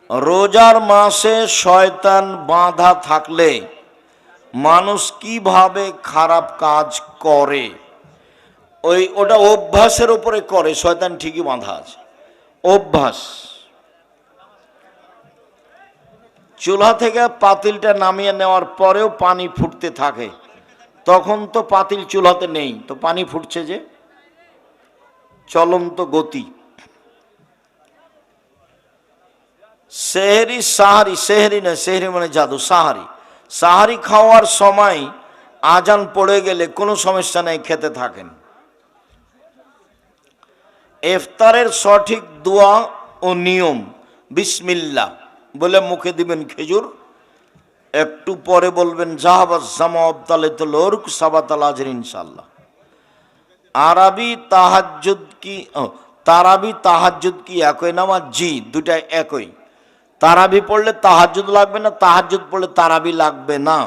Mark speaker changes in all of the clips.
Speaker 1: রোজার মাসে শয়তান বাঁধা থাকলে মানুষ কিভাবে খারাপ কাজ করে? ওটা অভ্যাসের উপরে করে। শয়তান ঠিকই বাঁধা আছে, অভ্যাস। চুলা থেকে পাতিলটা নামিয়ে নেওয়ার পরেও পানি ফুটতে থাকে, তখন তো পাতিল চুলাতে নেই, তো পানি ফুটছে যে, চলন্ত গতি। সেহরি সাহারি, সেহরি না, সেহরি মানে জাদু, সাহারি। সাহারি খাওয়ার সময় আজান পড়ে গেলে কোনো সমস্যা নেই, খেতে থাকেন। ইফতারের সঠিক দোয়া ও নিয়ম, বিসমিল্লাহ বলে মুখে দিবেন খেজুর, একটু পরে বলবেন জাহাবাজ জামা আবতালিতুল উরক সাবাতাল আজর ইনশাআল্লাহ। আরবি তাহাজ্জুদ কি তারাবি তাহাজ্জুদ কি একই নামাজ? জি, দুটাই একই। তারাবি পড়লে তাহাজ্জুদ লাগবে না, তাহাজ্জুদ পড়লে তারাবি লাগবে না।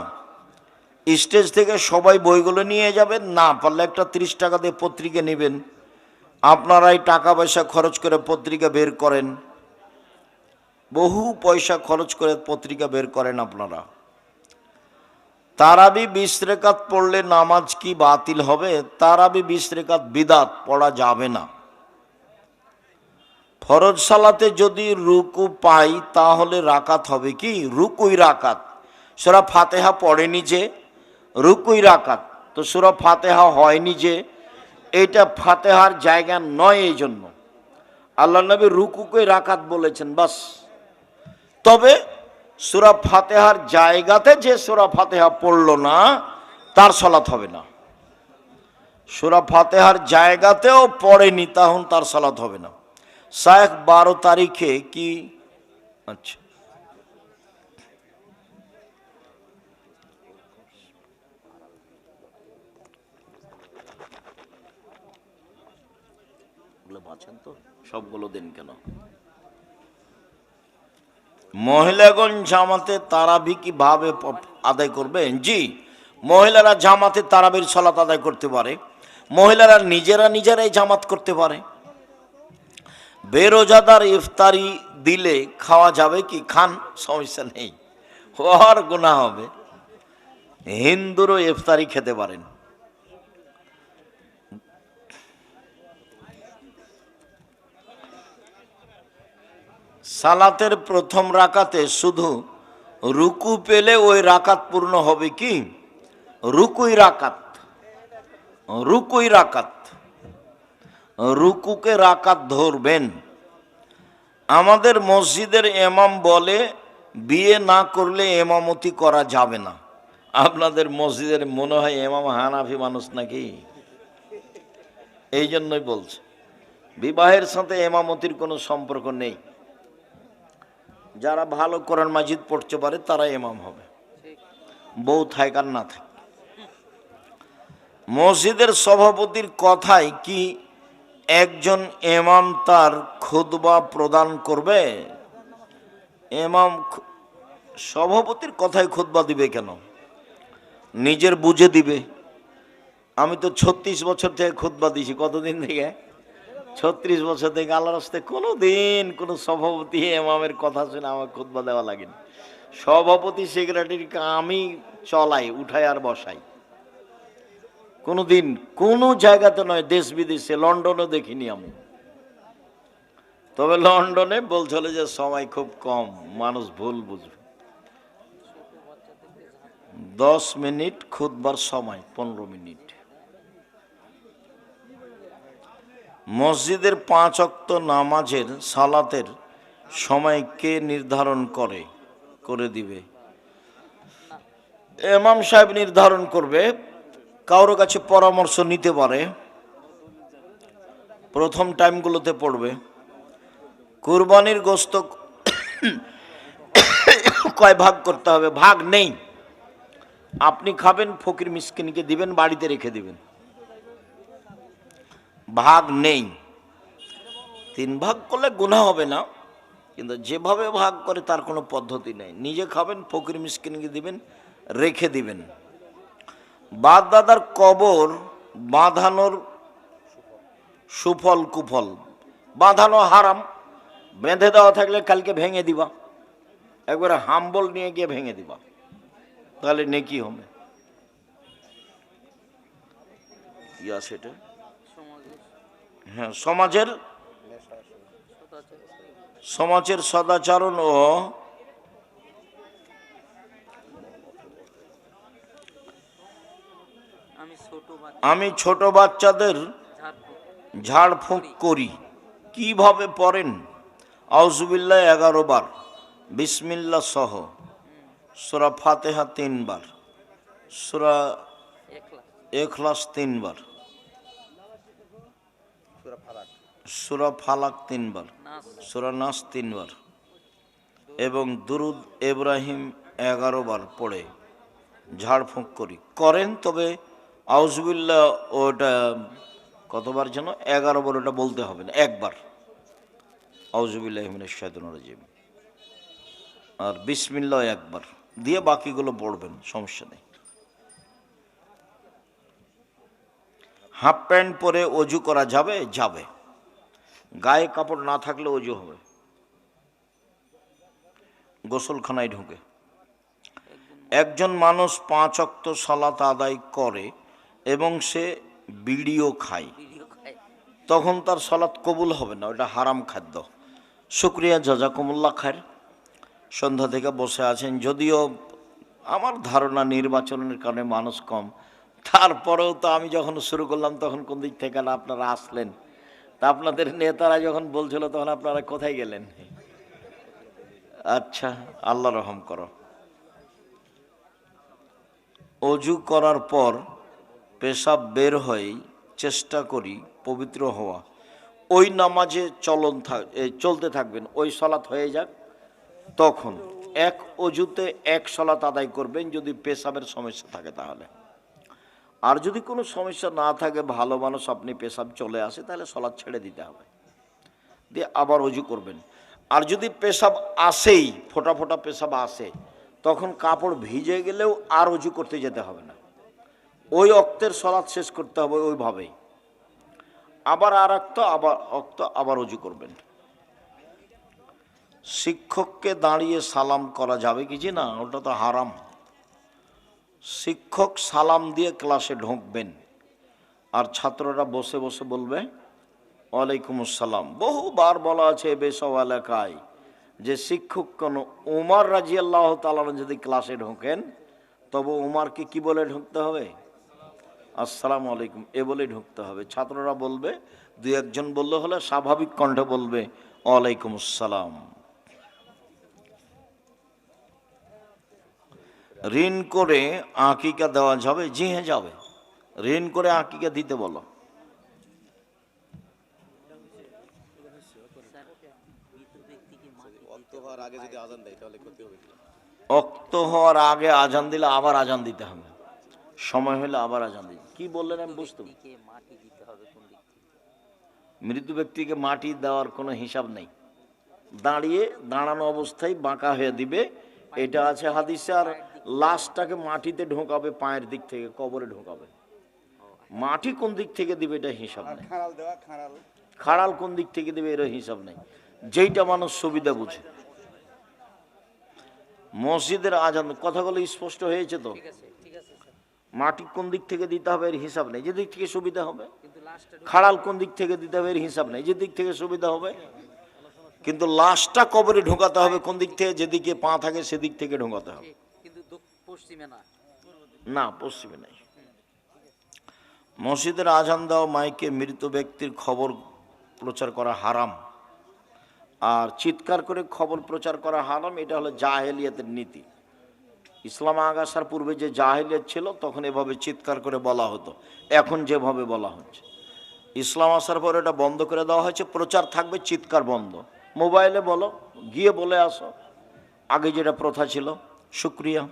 Speaker 1: স্টেজ থেকে সবাই বইগুলো নিয়ে যাবেন, না পারলে একটা 30 টাকা দিয়ে পত্রিকা নেবেন। আপনারাই টাকা পয়সা খরচ করে পত্রিকা বের করেন, বহু পয়সা খরচ করে পত্রিকা বের করেন আপনারা। তারাবি 20 রাকাত পড়লে নামাজ কি বাতিল হবে? তারাবি 20 রাকাত বিদাত, পড়া যাবে না। ফরজ সালাতে যদি রুকু পাই তাহলে রাকাত হবে কি? রুকুই রাকাত। সূরা ফাতিহা পড়েনি যে, রুকুই রাকাত। তো সূরা ফাতিহা হয়নি যে, এটা ফাতিহার জায়গা নয়। এই জন্য আল্লাহ নবী রুকুকে রাকাত বলেছেন, বাস। তবে সূরা ফাতিহার জায়গাতে যে সূরা ফাতিহা পড়ল না, তার সালাত হবে না। সূরা ফাতিহার জায়গাতেও পড়েনি, তখন তার সালাত হবে না। শায়েখ 12 তারিখে কি, আচ্ছা, তো সবগুলো দিন কেন? মহিলাগণ জামাতে তারাবি কিভাবে আদায় করবেন? জি, মহিলারা জামাতে তারাবির সালাত আদায় করতে পারে। মহিলারা নিজেরাই জামাত করতে পারে। বেরোজাদার ইফতারি দিলে খাওয়া যাবে কি? খান, সমস্যা নেই, আর গুনাহ হবে। হিন্দুরও ইফতারি খেতে পারেন। সালাতের প্রথম রাকাতে শুধু রুকু পেলে ওই রাকাত পূর্ণ হবে কি? রুকুই রাকাত, রুকুই রাকাত, রুকুকে রাকাত ধরবেন। আমাদের মসজিদের ইমাম বলে বিয়ে না করলে ইমামতি করা যাবে না। আপনাদের মসজিদের মনে হয় ইমাম হানাফি মানুষ নাকি? এই জন্যই বলছে বিবাহের সাথে ইমামতির কোনো সম্পর্ক নেই। যারা ভালো কোরআন মাজিদ পড়তে পারে তারা ইমাম হবে, বউ থাক আর না থাক। মসজিদের সভাপতির কথায় কি একজন ইমাম তার খুতবা প্রদান করবে? ইমাম সভাপতির কথায় খুতবা দিবে কেন? নিজের বুঝে দিবে। আমি তো 36 বছর থেকে খুতবা দিছি। কতদিন থেকে? 36 বছর থেকে। আল্লাহর রাস্তায় কোনো দিন কোনো সভাপতি ইমামের কথা শুনে আমার খুতবা দেওয়া লাগেনি। সভাপতি সেক্রেটারিকে আমি চলাই, উঠাই আর বসাই। কোনো দিন কোনো জায়গাতে নয়, দেশ বিদেশে, লন্ডনও দেখিনি আমি। তবে লন্ডনে বলছিল যে সময় খুব কম, মানুষ ভুল বুঝবে। 10 মিনিট খুতবার সময়, 15 মিনিট। মসজিদের 5 ওয়াক্ত নামাজের সালাতের সময় কে নির্ধারণ করে দিবে? ইমাম সাহেব নির্ধারণ করবে। কারোর কাছে পরামর্শ নিতে পারে। প্রথম টাইমগুলোতে পড়বে। কুরবানির গোশত কয় ভাগ করতে হবে? ভাগ নেই। আপনি খাবেন, ফকির মিসকিনকে দিবেন, বাড়িতে রেখে দিবেন। ভাগ নেই। 3 ভাগ করলে গুনাহ হবে না, কিন্তু যেভাবে ভাগ করে তার কোনো পদ্ধতি নেই। নিজে খাবেন, ফকির মিসকিনকে দিবেন, রেখে দিবেন। বাপ দাদার কবর বাঁধানোর সুফল কুফল। বাঁধানো হারাম, বেঁধে দেওয়া থাকলে কালকে ভেঙে দিবা। একবারে হাম্বল নিয়ে গিয়ে ভেঙে দিবা, তাহলে নেকি হবে। ইয়া সেটা হ্যাঁ, সমাজের সদাচরণ ও আমি ছোট বাচ্চাদের ঝাড়ফুঁক করি। কিভাবে পড়েন? আউযুবিল্লাহ 11 বার, বিসমিল্লাহ সহ, সূরা ফাতিহা 3 বার, সূরা ইখলাস 3 বার, সূরা ফালাক 3 বার, সূরা নাস 3 বার এবং দুরুদ ইব্রাহিম 11 বার পড়ে ঝাড়ফুঁক করেন। তবে আউযুবিল্লাহ ওটা কতবার যেন 11 বার, ওটা বলতে হবে না, একবার আউযুবিল্লাহি মিনাশ শাইতানির রাজিম, আর বিসমিল্লাহ একবার দিয়ে বাকিগুলো পড়বেন, সমস্যা নেই। হাফ প্যান্ট পরে অজু করা যাবে? যাবে। গায়ে কাপড় না থাকলে অজু হবে। গোসলখানায় ঢুকে একজন মানুষ 5 ওয়াক্ত সালাত আদায় করে এবং সে বিড়িও খায়, তখন তার সালাত কবুল হবে না, ওটা হারাম খাদ্য। শুকরিয়া, জাযাকুমুল্লাহ খায়ের। সন্ধ্যা থেকে বসে আছেন, যদিও আমার ধারণা নির্বাচনের কারণে মানুষ কম, তারপরেও তো আমি যখন শুরু করলাম তখন কোন দিক থেকে না আপনারা আসলেন, তা আপনাদের নেতারা যখন বলছিল তখন আপনারা কোথায় গেলেন? আচ্ছা, আল্লাহ রহম করো। অজু করার পর পেশাব বের হয়ে চেষ্টা করি পবিত্র হওয়া, ওই নামাজে চলতে থাকবেন, ওই সালাত হয়ে যাক, তখন এক অজুতে এক সালাত আদায় করবেন যদি পেশাবের সমস্যা থাকে তাহলে। আর যদি কোনো সমস্যা না থাকে, ভালো মানুষ, আপনি পেশাব চলে আসে, তাহলে সালাত ছেড়ে দিতে হবে, দিয়ে আবার অজু করবেন। আর যদি পেশাব আসেই, ফোঁটা ফোঁটা পেশাব আসে, তখন কাপড় ভিজে গেলেও আর অজু করতে যেতে হবে না, ওই অক্তের সালাত শেষ করতে হবে ওইভাবেই। আবার আর আবার অজু করবেন। শিক্ষককে দাঁড়িয়ে সালাম করা যাবে কি? জি না, ওটা তো হারাম। শিক্ষক সালাম দিয়ে ক্লাসে ঢুকবেন আর ছাত্ররা বসে বসে বলবে ওয়ালাইকুম আসসালাম। বহুবার বলা আছে বেসব এলাকায় যে শিক্ষক কোন উমর রাদিয়াল্লাহু তাআলা যদি ক্লাসে ঢোকেন, তবে উমরকে কি বলে ঢুকতে হবে? আসসালামু আলাইকুম এ বলে ঢুকতে হবে। ছাত্ররা বলবে, দুই একজন বললে হলে স্বাভাবিক কণ্ঠে বলবে ওয়ালাইকুম আসসালাম। ঋণ করে আকিকা দেওয়া যাবে? জি হ্যাঁ, যাবে। ঋণ করে আকিকা দিতে বলো। অক্ত হওয়ার আগে আজান দিলে আবার আজান দিতে হবে, সময় হলে আবার আজান দিতে। কি বললেন আমি বুঝতে? মৃত ব্যক্তিকে মাটি দেওয়ার কোনো হিসাব নেই, দাঁড়ানো অবস্থায় বাঁকা হয়ে দিবে, এটা আছে হাদিসে। আর লাশটাকে মাটিতে ঢোকাবে, পায়ের দিক থেকে কবরে ঢোকাবে। মাটি কোন দিক থেকে দিবে এটা হিসাব নেই, খাড়াল কোন দিক থেকে দিবে এর হিসাব নেই, যেইটা মানুষ সুবিধা বুঝে। মসজিদের আজান, কথাগুলো স্পষ্ট হয়েছে তো? মাটি কোন দিক থেকে দিতে হবে এর হিসাব নেই, যে দিক থেকে সুবিধা হবে। খাড়াল কোন দিক থেকে দিতে হবে এর হিসাব নেই, যে দিক থেকে সুবিধা হবে। কিন্তু লাশটা কবরে ঢোকাতে হবে কোন দিক থেকে? যেদিকে পা থাকে সেদিক থেকে ঢোকাতে হবে, না পশ্চিমে নাই। মসজিদের আজান দেওয়া মাইকে মৃত ব্যক্তির খবর প্রচার করা হারাম, আর চিৎকার করে খবর প্রচার করা হারাম। এটা হলো জাহেলিয়াতের নীতি। ইসলাম আগাছার পূর্বে যে জাহেলিয়াত ছিল, তখন এভাবে চিৎকার করে বলা হতো, এখন যেভাবে বলা হচ্ছে। ইসলাম আসার পর এটা বন্ধ করে দেওয়া হয়েছে, প্রচার থাকবে, চিৎকার বন্ধ। মোবাইলে বলো, গিয়ে বলে আসো, আগে যেটা প্রথা ছিল। শুকরিয়া।